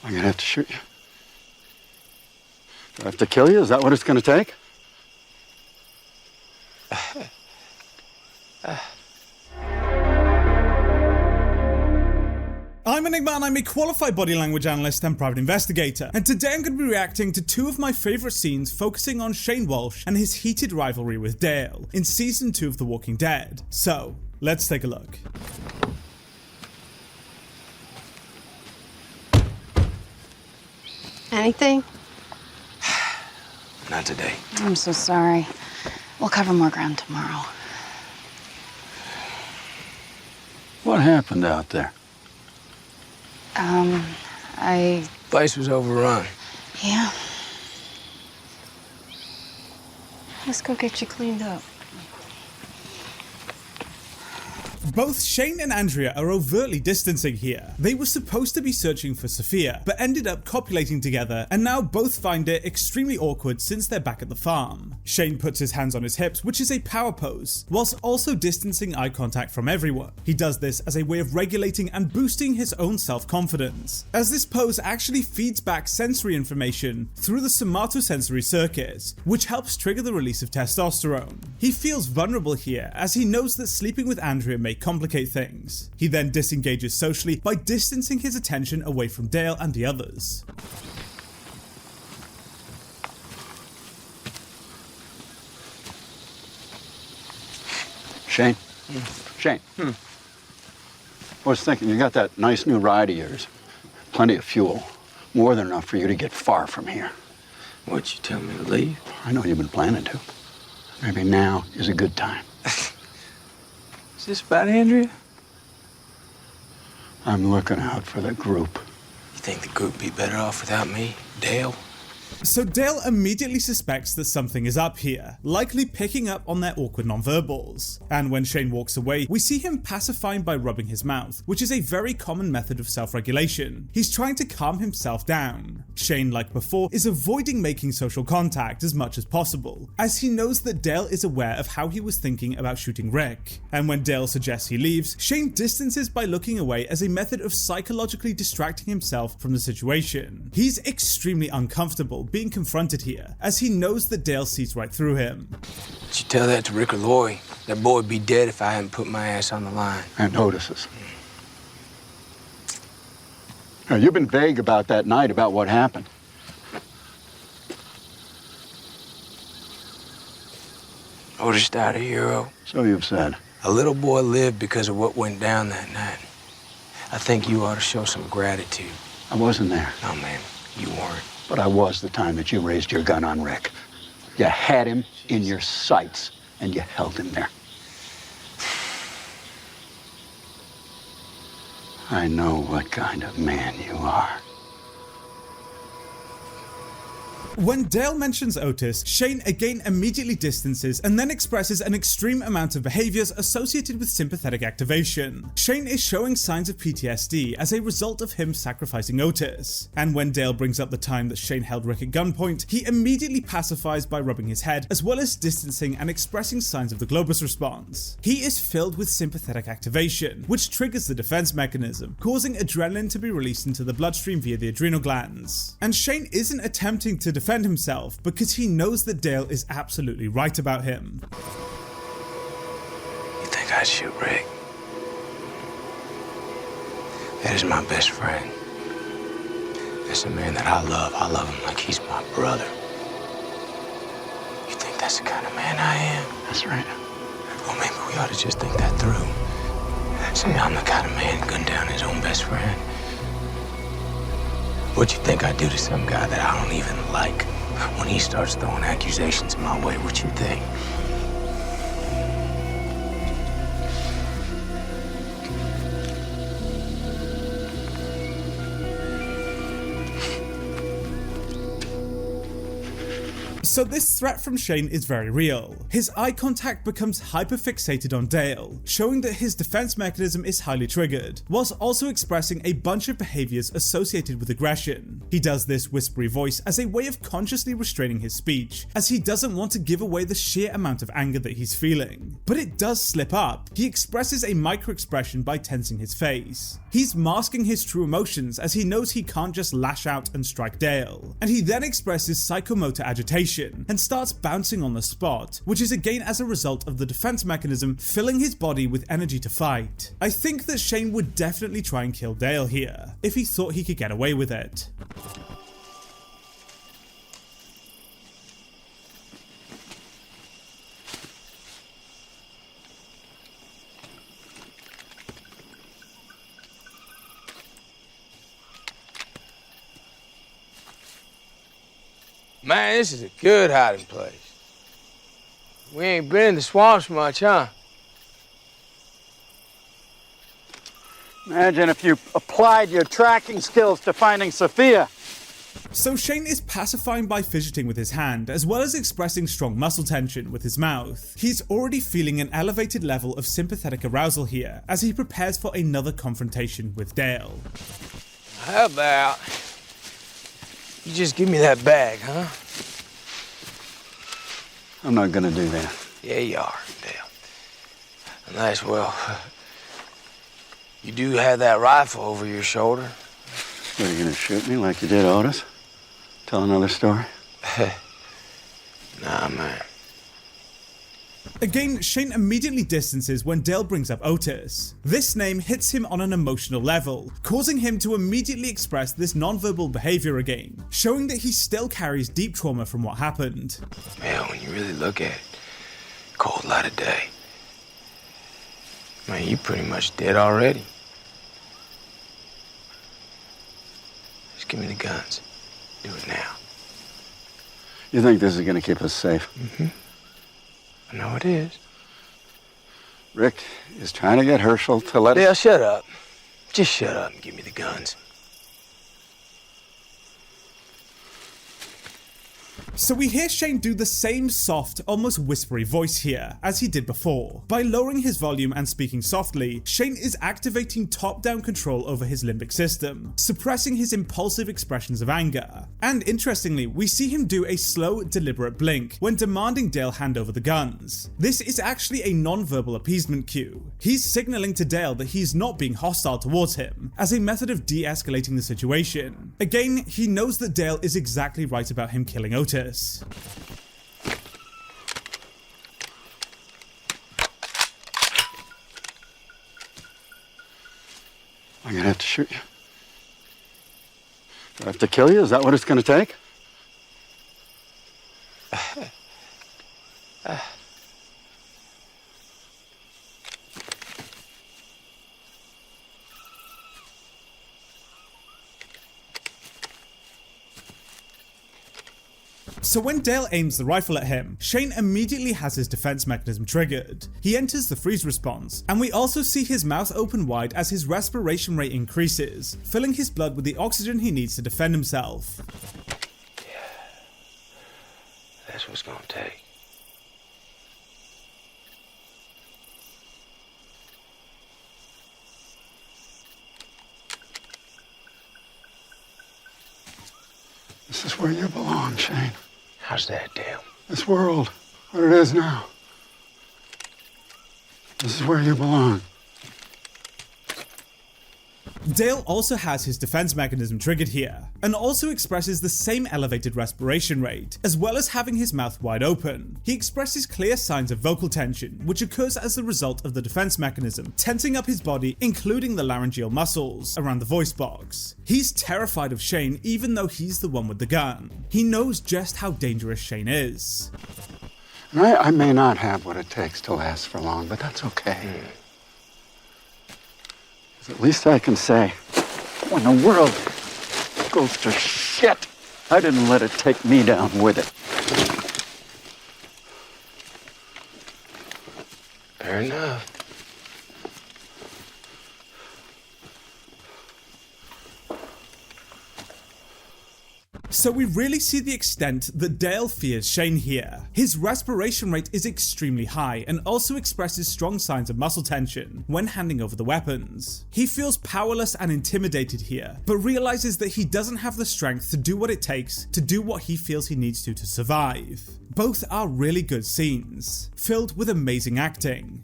I'm gonna have to shoot you. Do I have to kill you? Is that what it's gonna take? I'm Enigma and I'm a qualified body language analyst and private investigator, and today I'm going to be reacting to two of my favourite scenes focusing on Shane Walsh and his heated rivalry with Darrell in Season 2 of The Walking Dead. So, let's take a look. Anything? Not today. I'm so sorry. We'll cover more ground tomorrow. What happened out there? Place was overrun. Yeah. Let's go get you cleaned up. Both Shane and Andrea are overtly distancing here. They were supposed to be searching for Sophia, but ended up copulating together, and now both find it extremely awkward since they're back at the farm. Shane puts his hands on his hips, which is a power pose, whilst also distancing eye contact from everyone. He does this as a way of regulating and boosting his own self-confidence, as this pose actually feeds back sensory information through the somatosensory circuit, which helps trigger the release of testosterone. He feels vulnerable here, as he knows that sleeping with Andrea may complicate things. He then disengages socially by distancing his attention away from Darrell and the others. Shane? Shane? I was thinking, you got that nice new ride of yours. Plenty of fuel. More than enough for you to get far from here. What'd you tell me to leave? I know you've been planning to. Maybe now is a good time. Is this about Andrea? I'm looking out for the group. You think the group be better off without me, Dale? So Darrell immediately suspects that something is up here, likely picking up on their awkward nonverbals. And when Shane walks away, we see him pacifying by rubbing his mouth, which is a very common method of self-regulation. He's trying to calm himself down. Shane, like before, is avoiding making social contact as much as possible, as he knows that Darrell is aware of how he was thinking about shooting Rick. And when Darrell suggests he leaves, Shane distances by looking away as a method of psychologically distracting himself from the situation. He's extremely uncomfortable being confronted here, as he knows that Darrell sees right through him. Did you tell that to Rick or Lori? That boy would be dead if I hadn't put my ass on the line. And notices. Now, you've been vague about that night, about what happened. Order started, hero. So you've said. A little boy lived because of what went down that night. I think you ought to show some gratitude. I wasn't there. No, man, you weren't. But I was the time that you raised your gun on Rick. You had him in your sights, and you held him there. I know what kind of man you are. When Darrell mentions Otis, Shane again immediately distances and then expresses an extreme amount of behaviors associated with sympathetic activation. Shane is showing signs of PTSD as a result of him sacrificing Otis. And when Darrell brings up the time that Shane held Rick at gunpoint, he immediately pacifies by rubbing his head, as well as distancing and expressing signs of the Globus response. He is filled with sympathetic activation, which triggers the defense mechanism, causing adrenaline to be released into the bloodstream via the adrenal glands. And Shane isn't attempting to defend himself because he knows that Darrell is absolutely right about him. You think I'd shoot Rick? That is my best friend. That's a man that I love. I love him like he's my brother. You think that's the kind of man I am? That's right. Well, maybe we ought to just think that through. Say I'm the kind of man to gun down his own best friend. What you think I'd do to some guy that I don't even like when he starts throwing accusations my way? What you think? So this threat from Shane is very real. His eye contact becomes hyperfixated on Dale, showing that his defense mechanism is highly triggered, whilst also expressing a bunch of behaviors associated with aggression. He does this whispery voice as a way of consciously restraining his speech, as he doesn't want to give away the sheer amount of anger that he's feeling. But it does slip up. He expresses a micro-expression by tensing his face. He's masking his true emotions as he knows he can't just lash out and strike Dale. And he then expresses psychomotor agitation and starts bouncing on the spot, which is again as a result of the defense mechanism filling his body with energy to fight. I think that Shane would definitely try and kill Dale here, if he thought he could get away with it. Man, this is a good hiding place. We ain't been in the swamps much, huh? Imagine if you applied your tracking skills to finding Sophia. So Shane is pacifying by fidgeting with his hand, as well as expressing strong muscle tension with his mouth. He's already feeling an elevated level of sympathetic arousal here, as he prepares for another confrontation with Dale. How about you just give me that bag, huh? I'm not gonna do that. Yeah, you are, Dale. Unless, well, you do have that rifle over your shoulder. What, are you gonna shoot me like you did Otis? Tell another story? Nah, man. Again, Shane immediately distances when Dale brings up Otis. This name hits him on an emotional level, causing him to immediately express this non-verbal behavior again, showing that he still carries deep trauma from what happened. Man, when you really look at it, cold light of day, man, you pretty much dead already. Just give me the guns. Do it now. You think this is gonna keep us safe? Mm-hmm. I know it is. Rick is trying to get Herschel to let Dale, us... shut up. Just shut up and give me the guns. So we hear Shane do the same soft, almost whispery voice here, as he did before. By lowering his volume and speaking softly, Shane is activating top-down control over his limbic system, suppressing his impulsive expressions of anger. And interestingly, we see him do a slow, deliberate blink when demanding Dale hand over the guns. This is actually a non-verbal appeasement cue. He's signaling to Dale that he's not being hostile towards him, as a method of de-escalating the situation. Again, he knows that Dale is exactly right about him killing Otis. I'm gonna have to shoot you. Do I have to kill you? Is that what it's gonna take? So when Dale aims the rifle at him, Shane immediately has his defense mechanism triggered. He enters the freeze response, and we also see his mouth open wide as his respiration rate increases, filling his blood with the oxygen he needs to defend himself. Yeah, that's what's gonna take. This is where you belong, Shane. How's that, Dale? This world, what it is now. This is where you belong. Dale also has his defense mechanism triggered here, and also expresses the same elevated respiration rate, as well as having his mouth wide open. He expresses clear signs of vocal tension, which occurs as the result of the defense mechanism tensing up his body, including the laryngeal muscles around the voice box. He's terrified of Shane, even though he's the one with the gun. He knows just how dangerous Shane is. And I may not have what it takes to last for long, but that's okay. At least I can say, when the world goes to shit, I didn't let it take me down with it. Fair enough. So we really see the extent that Darrell fears Shane here. His respiration rate is extremely high and also expresses strong signs of muscle tension when handing over the weapons. He feels powerless and intimidated here, but realizes that he doesn't have the strength to do what it takes to do what he feels he needs to survive. Both are really good scenes, filled with amazing acting.